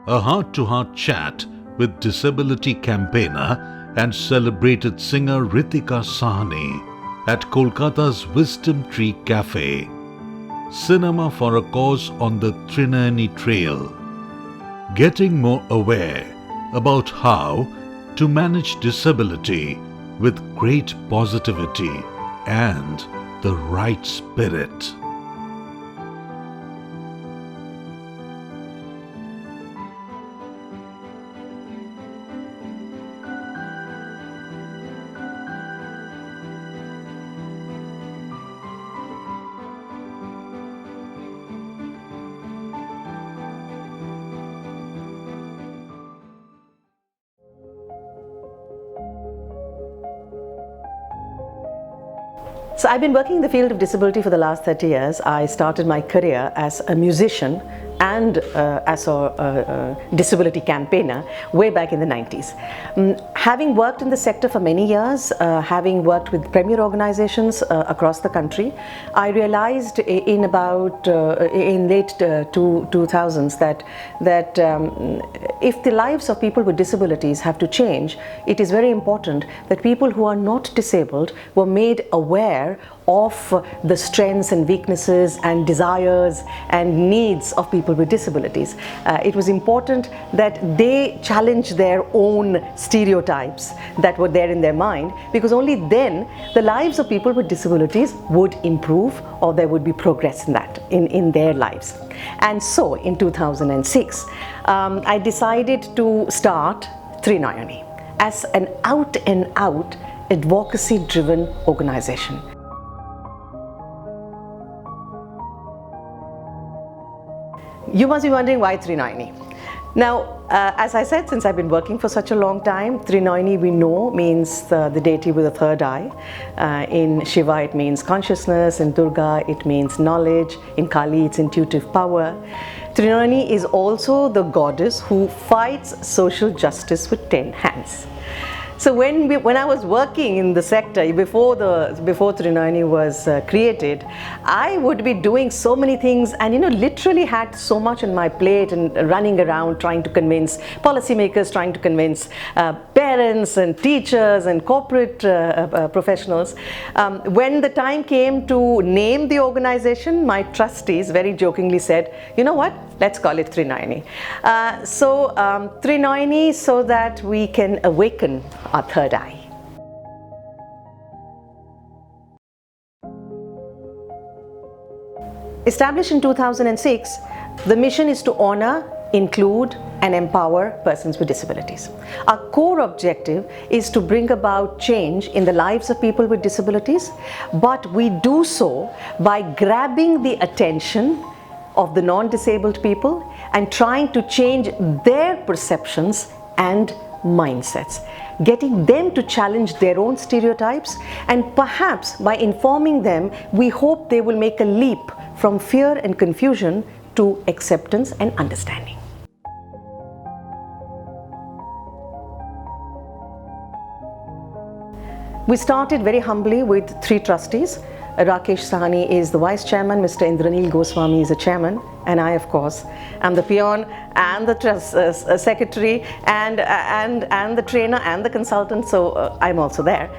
a heart-to-heart chat with disability campaigner and celebrated singer Ritika Sahni at Kolkata's Wisdom Tree Cafe. Cinema for a cause on the Trinayani Trail. Getting more aware about how to manage disability with great positivity and the right spirit. So I've been working in the field of disability for the last 30 years. I started my career as a musician and as a disability campaigner way back in the 90s. Having worked in the sector for many years, having worked with premier organizations across the country, I realized in late 2000s that if the lives of people with disabilities have to change, it is very important that people who are not disabled were made aware of the strengths and weaknesses and desires and needs of people with disabilities. It was important that they challenge their own stereotypes that were there in their mind, because only then the lives of people with disabilities would improve, or there would be progress in that, in their lives. And so in 2006, I decided to start Trinayani as an out-and-out advocacy-driven organization. You must be wondering why Trinayani. Now, as I said, since I've been working for such a long time, Trinayani we know means the deity with a third eye. In Shiva it means consciousness, in Durga it means knowledge, in Kali it's intuitive power. Trinayani is also the goddess who fights social justice with 10 hands. So when I was working in the sector before Trinayani was created, I would be doing so many things, and literally had so much on my plate and running around trying to convince policymakers, trying to convince parents and teachers and corporate professionals. When the time came to name the organization, my trustees very jokingly said, "You know what? Let's call it Trinayani." Trinayani, so that we can awaken our third eye. Established in 2006, the mission is to honor, include and empower persons with disabilities. Our core objective is to bring about change in the lives of people with disabilities, but we do so by grabbing the attention of the non-disabled people and trying to change their perceptions and mindsets, getting them to challenge their own stereotypes, and perhaps by informing them, we hope they will make a leap from fear and confusion to acceptance and understanding. We started very humbly with 3 trustees. Rakesh Sahni is the vice chairman, Mr. Indranil Goswami is the chairman, and I, of course, am the peon and the secretary and the trainer and the consultant, so I'm also there.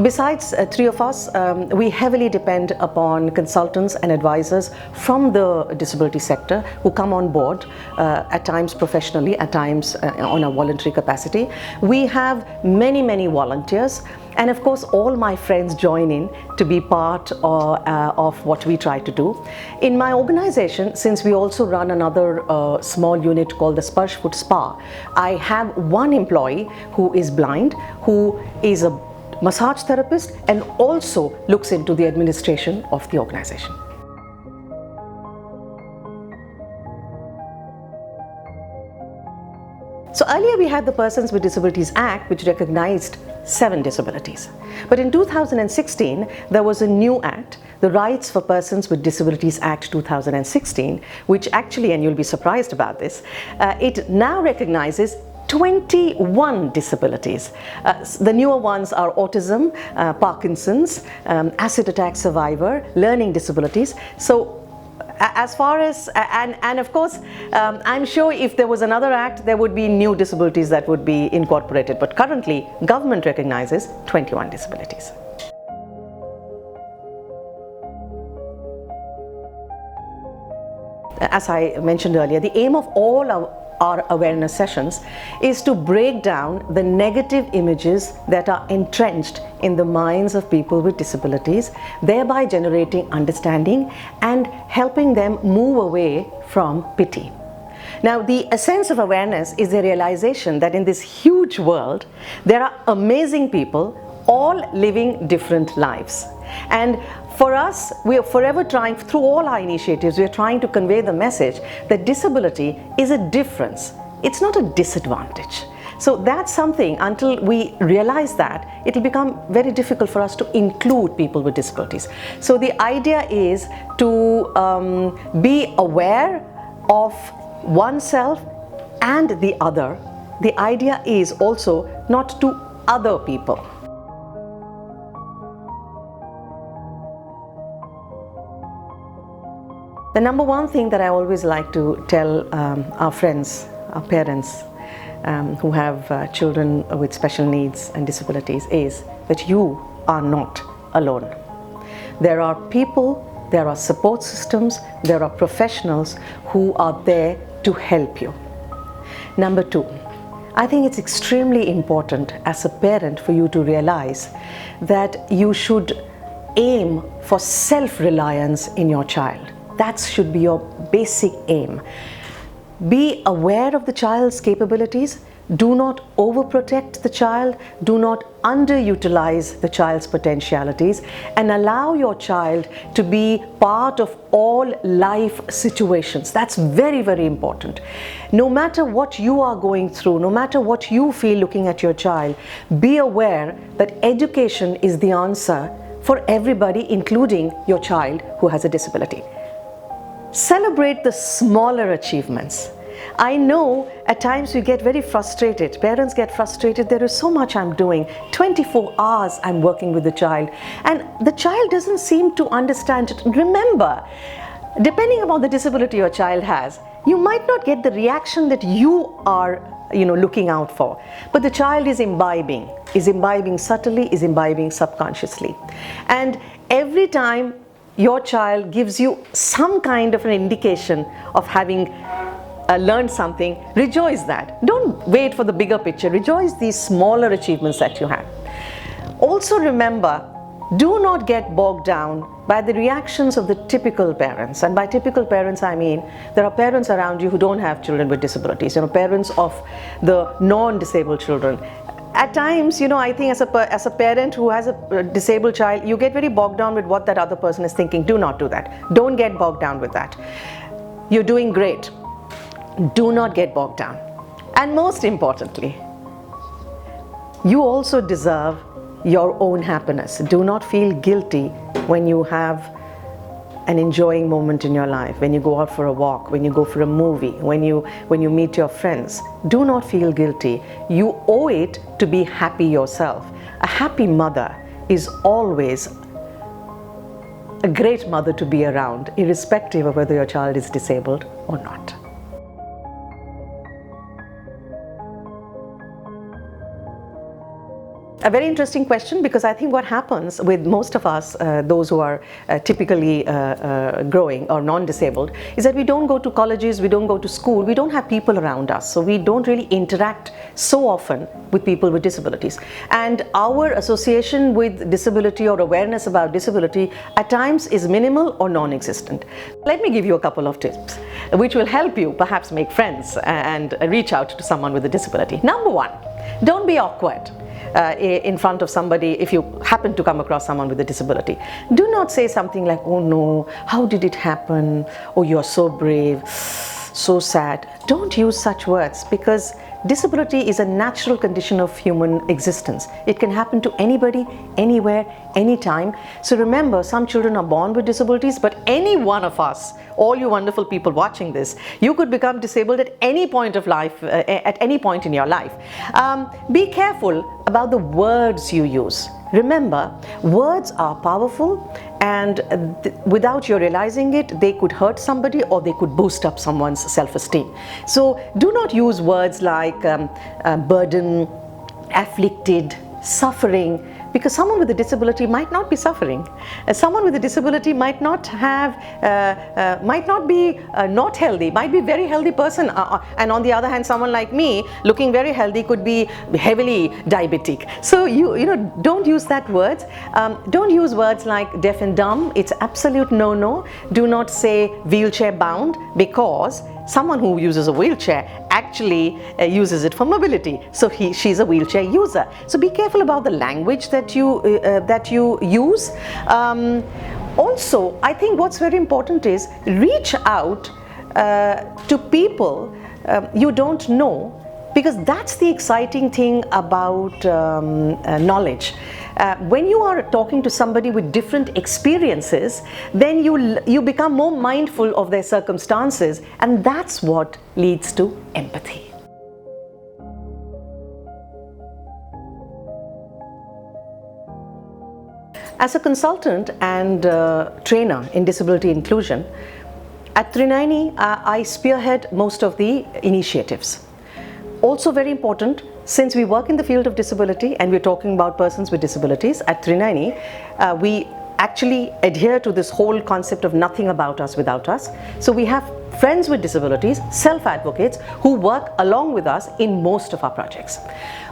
Besides 3 of us, we heavily depend upon consultants and advisors from the disability sector who come on board, at times professionally, at times on a voluntary capacity. We have many volunteers. And of course, all my friends join in to be part of what we try to do. In my organization, since we also run another small unit called the Sparsh Foot Spa, I have one employee who is blind, who is a massage therapist and also looks into the administration of the organization. So earlier we had the Persons with Disabilities Act, which recognized 7 disabilities. But in 2016, there was a new act, the Rights for Persons with Disabilities Act 2016, which actually, and you'll be surprised about this, it now recognizes 21 disabilities. The newer ones are autism, Parkinson's, acid attack survivor, learning disabilities. So as far as, and of course, I'm sure if there was another act, there would be new disabilities that would be incorporated. But currently, government recognizes 21 disabilities. As I mentioned earlier, the aim of all our awareness sessions is to break down the negative images that are entrenched in the minds of people with disabilities, thereby generating understanding and helping them move away from pity. Now, the essence of awareness is the realization that in this huge world, there are amazing people all living different lives. And for us, we are forever trying, through all our initiatives, we are trying to convey the message that disability is a difference. It's not a disadvantage. So that's something, until we realize that, it will become very difficult for us to include people with disabilities. So the idea is to be aware of oneself and the other. The idea is also not to other people. The number one thing that I always like to tell our friends, our parents who have children with special needs and disabilities is that you are not alone. There are people, there are support systems, there are professionals who are there to help you. Number two, I think it's extremely important as a parent for you to realize that you should aim for self-reliance in your child. That should be your basic aim. Be aware of the child's capabilities. Do not overprotect the child. Do not underutilize the child's potentialities, and allow your child to be part of all life situations. That's very, very important. No matter what you are going through, no matter what you feel looking at your child, be aware that education is the answer for everybody, including your child who has a disability. Celebrate the smaller achievements. I know at times we get very frustrated. Parents get frustrated. There is so much I'm doing. 24 hours I'm working with the child, and the child doesn't seem to understand it. Remember, depending upon the disability your child has, you might not get the reaction that you are looking out for. But the child is imbibing subtly, is imbibing subconsciously. And every time your child gives you some kind of an indication of having learned something, rejoice that. Don't wait for the bigger picture. Rejoice these smaller achievements that you have. Also remember, do not get bogged down by the reactions of the typical parents. And by typical parents, I mean there are parents around you who don't have children with disabilities, parents of the non-disabled children. At times, I think as a parent who has a disabled child, you get very bogged down with what that other person is thinking. Do not do that. Don't get bogged down with that. You're doing great. Do not get bogged down. And most importantly, you also deserve your own happiness. Do not feel guilty when you have an enjoying moment in your life, when you go out for a walk, when you go for a movie, when you meet your friends. Do not feel guilty. You owe it to be happy yourself. A happy mother is always a great mother to be around, irrespective of whether your child is disabled or not. A very interesting question, because I think what happens with most of us, those who are typically growing or non-disabled, is that we don't go to colleges, we don't go to school, we don't have people around us, so we don't really interact so often with people with disabilities. And our association with disability or awareness about disability at times is minimal or non-existent. Let me give you a couple of tips which will help you perhaps make friends and reach out to someone with a disability. Number one, don't be awkward in front of somebody if you happen to come across someone with a disability. Do not say something like, "Oh no, how did it happen? Oh, you're so brave, so sad." Don't use such words, because disability is a natural condition of human existence. It can happen to anybody, anywhere, anytime. So remember, some children are born with disabilities, but any one of us, all you wonderful people watching this, you could become disabled at any point of life, at any point in your life. Be careful about the words you use. Remember, words are powerful, and without you realizing it, they could hurt somebody or they could boost up someone's self-esteem. So do not use words like burden, afflicted, suffering, because someone with a disability might not be suffering. Someone with a disability might not have, might not be not healthy, might be a very healthy person. And on the other hand, someone like me, looking very healthy, could be heavily diabetic. So you know, don't use that words. Don't use words like deaf and dumb. It's absolute no-no. Do not say wheelchair bound, because someone who uses a wheelchair actually uses it for mobility. So she's a wheelchair user. So be careful about the language that you use. Also, I think what's very important is reach out to people you don't know, because that's the exciting thing about knowledge. When you are talking to somebody with different experiences, then you become more mindful of their circumstances, and that's what leads to empathy. As a consultant and trainer in disability inclusion, at Trinayani, I spearhead most of the initiatives. Also very important, since we work in the field of disability and we're talking about persons with disabilities, at Trinayani, we actually adhere to this whole concept of nothing about us without us. So we have friends with disabilities, self-advocates, who work along with us in most of our projects.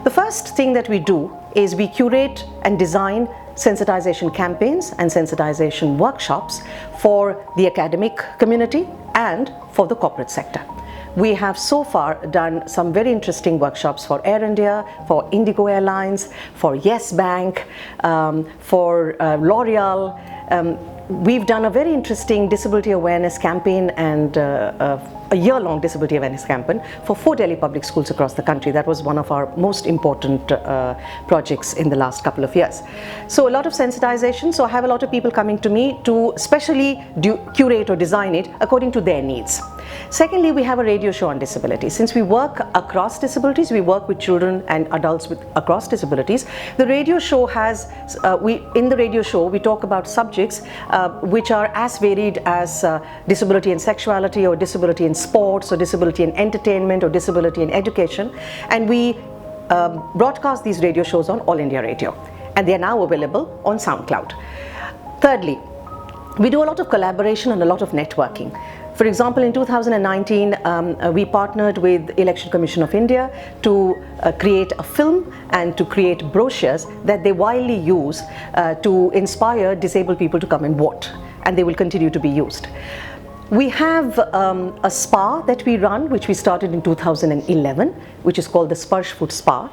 The first thing that we do is we curate and design sensitization campaigns and sensitization workshops for the academic community and for the corporate sector. We have so far done some very interesting workshops for Air India, for Indigo Airlines, for Yes Bank, for L'Oreal. We've done a very interesting disability awareness campaign and a year-long disability awareness campaign for 4 Delhi public schools across the country. That was one of our most important projects in the last couple of years. So a lot of sensitization. So I have a lot of people coming to me to specially curate or design it according to their needs. Secondly, we have a radio show on disability. Since we work across disabilities, we work with children and adults across disabilities. The radio show has, in the radio show, we talk about subjects which are as varied as disability and sexuality, or disability in sports, or disability in entertainment, or disability in education. And we broadcast these radio shows on All India Radio. And they are now available on SoundCloud. Thirdly, we do a lot of collaboration and a lot of networking. For example, in 2019, we partnered with Election Commission of India to create a film and to create brochures that they widely use to inspire disabled people to come and vote, and they will continue to be used. We have a spa that we run, which we started in 2011, which is called the Sparsh Foot Spa.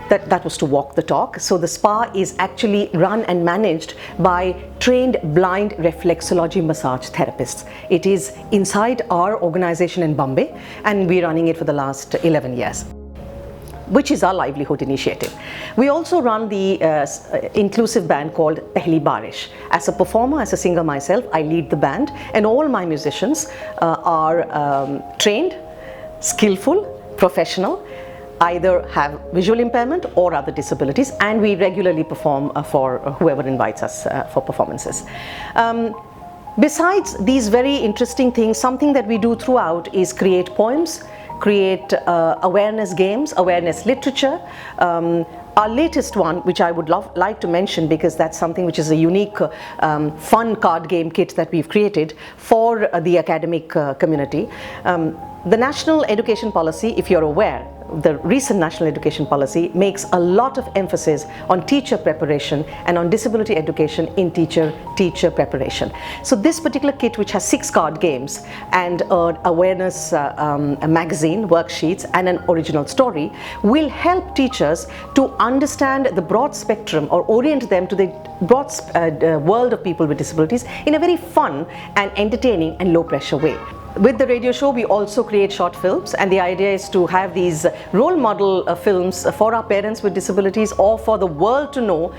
That was to walk the talk. So the spa is actually run and managed by trained blind reflexology massage therapists. It is inside our organization in Bombay, and we're running it for the last 11 years, which is our livelihood initiative. We also run the inclusive band called Pehli Barish. As a performer, as a singer myself, I lead the band, and all my musicians are trained, skillful, professional, either have visual impairment or other disabilities, and we regularly perform for whoever invites us for performances. Besides these very interesting things, something that we do throughout is create poems, create awareness games, awareness literature. Our latest one, which I would like to mention because that's something which is a unique fun card game kit that we've created for the academic community. The National Education Policy, if you're aware, the recent National Education Policy makes a lot of emphasis on teacher preparation and on disability education in teacher preparation. So this particular kit, which has 6 card games and an awareness magazine, worksheets, and an original story, will help teachers to understand the broad spectrum or orient them to the broad world of people with disabilities in a very fun and entertaining and low pressure way. With the radio show, we also create short films, and the idea is to have these role model films for our parents with disabilities, or for the world to know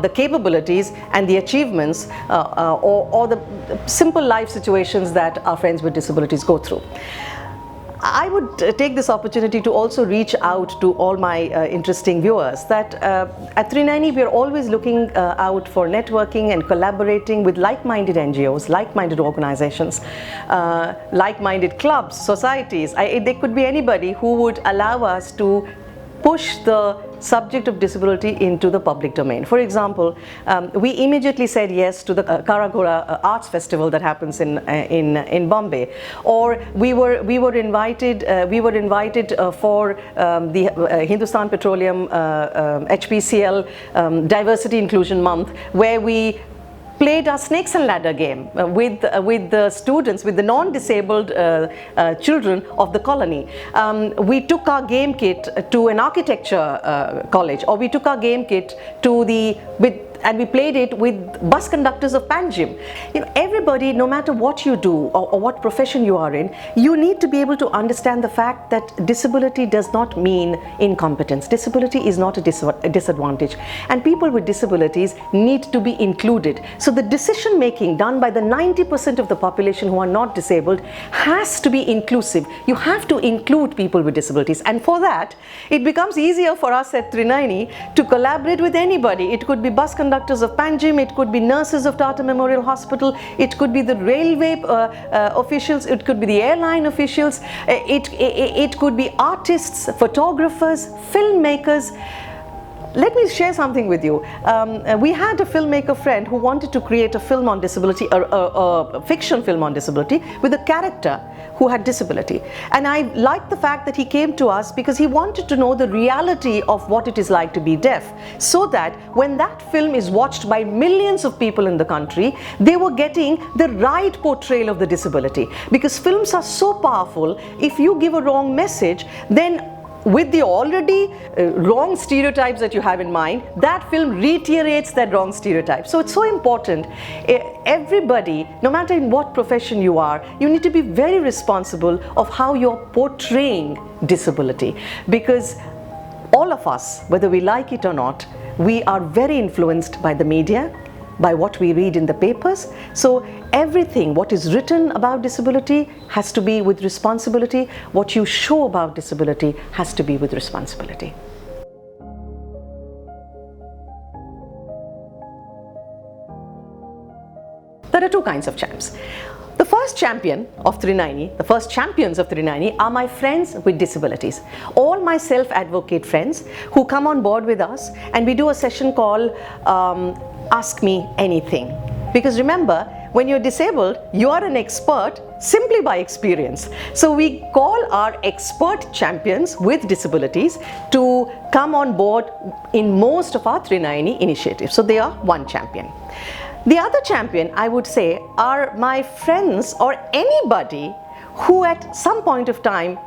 the capabilities and the achievements or the simple life situations that our friends with disabilities go through. I would take this opportunity to also reach out to all my interesting viewers that at Trinayani we are always looking out for networking and collaborating with like-minded NGOs, like-minded organizations, like-minded clubs, societies. There could be anybody who would allow us to push the subject of disability into the public domain. For example, we immediately said yes to the Karagora Arts Festival that happens in Bombay, or we were invited for the Hindustan Petroleum HPCL Diversity Inclusion Month, where we played our snakes and ladder game with the students, with the non-disabled children of the colony. We took our game kit to an architecture college, or we took our game kit to and we played it with bus conductors of Panjim. You know, everybody, no matter what you do or what profession you are in, you need to be able to understand the fact that disability does not mean incompetence. Disability is not a disadvantage, and people with disabilities need to be included. So the decision making done by the 90% of the population who are not disabled has to be inclusive. You have to include people with disabilities, and for that it becomes easier for us at Trinayani to collaborate with anybody. It could be bus conductors of Panjim, it could be nurses of Tata Memorial Hospital, it could be the railway officials, it could be the airline officials, it could be artists, photographers, filmmakers. Let me share something with you. We had a filmmaker friend who wanted to create a film on disability, a fiction film on disability, with a character who had disability. And I liked the fact that he came to us because he wanted to know the reality of what it is like to be deaf, so that when that film is watched by millions of people in the country, they were getting the right portrayal of the disability. Because films are so powerful, if you give a wrong message, then with the already wrong stereotypes that you have in mind, that film reiterates that wrong stereotype. So it's so important. Everybody, no matter in what profession you are, you need to be very responsible of how you're portraying disability, because all of us, whether we like it or not, we are very influenced by the media, by what we read in the papers. So everything what is written about disability has to be with responsibility. What you show about disability has to be with responsibility. There are two kinds of champs. The first champion of Trinayani, the first champions of Trinayani are my friends with disabilities. All my self-advocate friends who come on board with us, and we do a session called Ask Me Anything. Because remember, when you're disabled, you are an expert simply by experience. So we call our expert champions with disabilities to come on board in most of our Trinayani initiatives. So they are one champion. The other champion, I would say, are my friends or anybody who at some point of time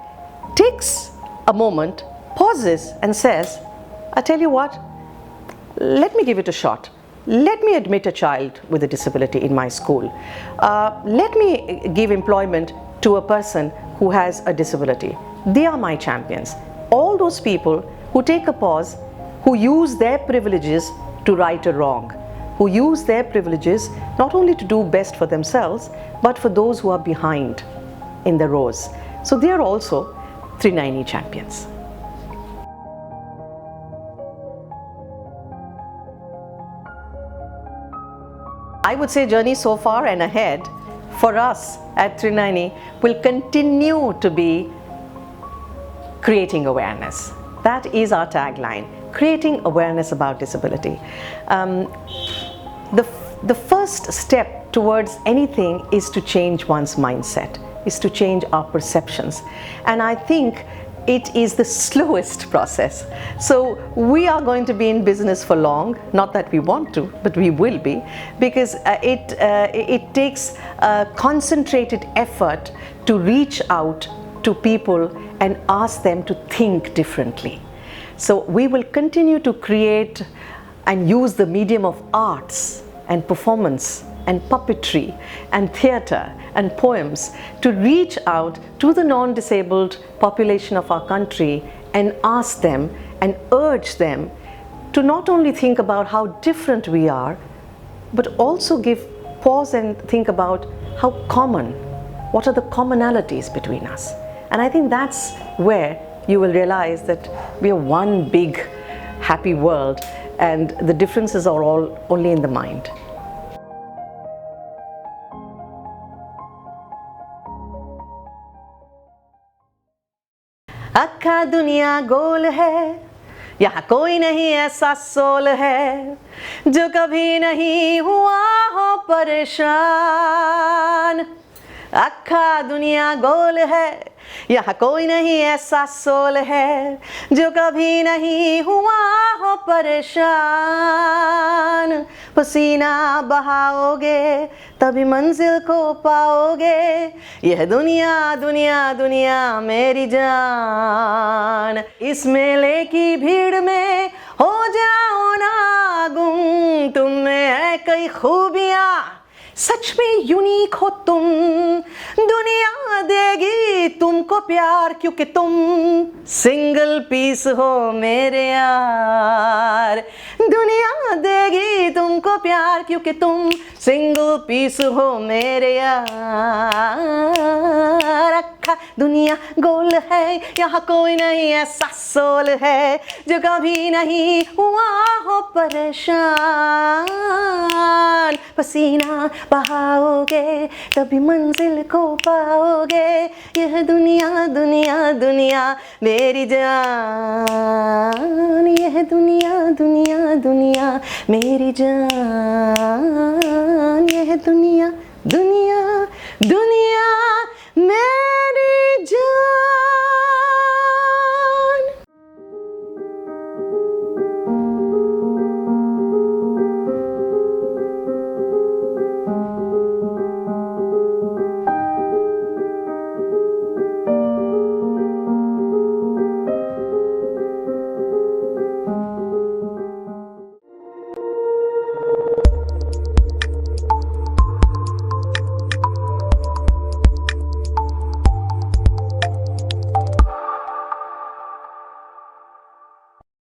takes a moment, pauses and says, I tell you what, let me give it a shot. Let me admit a child with a disability in my school. Let me give employment to a person who has a disability. They are my champions. All those people who take a pause, who use their privileges to right a wrong, who use their privileges not only to do best for themselves, but for those who are behind in the rows. So they are also Trinayani champions. I would say journey so far and ahead for us at Trinayani will continue to be creating awareness. That is our tagline, creating awareness about disability. The first step towards anything is to change one's mindset, is to change our perceptions. And I think it is the slowest process. So we are going to be in business for long, not that we want to, but we will be, because it takes a concentrated effort to reach out to people and ask them to think differently. So we will continue to create and use the medium of arts and performance and puppetry and theatre and poems to reach out to the non-disabled population of our country and ask them and urge them to not only think about how different we are, but also pause and think about how common, what are the commonalities between us. And I think that's where you will realize that we are one big happy world and the differences are all only in the mind. अक्खा दुनिया गोल है, यहाँ कोई नहीं ऐसा soul है जो कभी नहीं हुआ हो परेशान। अक्खा दुनिया गोल है, यहाँ कोई नहीं ऐसा सोल है जो कभी नहीं हुआ हो परेशान। पसीना बहाओगे तभी मंजिल को पाओगे, यह दुनिया दुनिया दुनिया मेरी जान। इस मेले की भीड़ में हो जाओ ना गुम, तुम में है कई खूबियाँ, सच में यूनिक हो तुम। दुनिया देगी तुमको प्यार क्योंकि तुम सिंगल पीस हो मेरे यार। दुनिया देगी तुमको प्यार क्योंकि तुम सिंगल पीस हो मेरे यार। अक्खा दुनिया गोल है, यहाँ कोई नहीं ऐसा सोल है जो कभी नहीं हुआ हो परेशान। पसीना बहाओगे तभी मंजिल को पाओगे, यह दुनिया दुनिया दुनिया मेरी जान। यह दुनिया दुनिया दुनिया मेरी जान।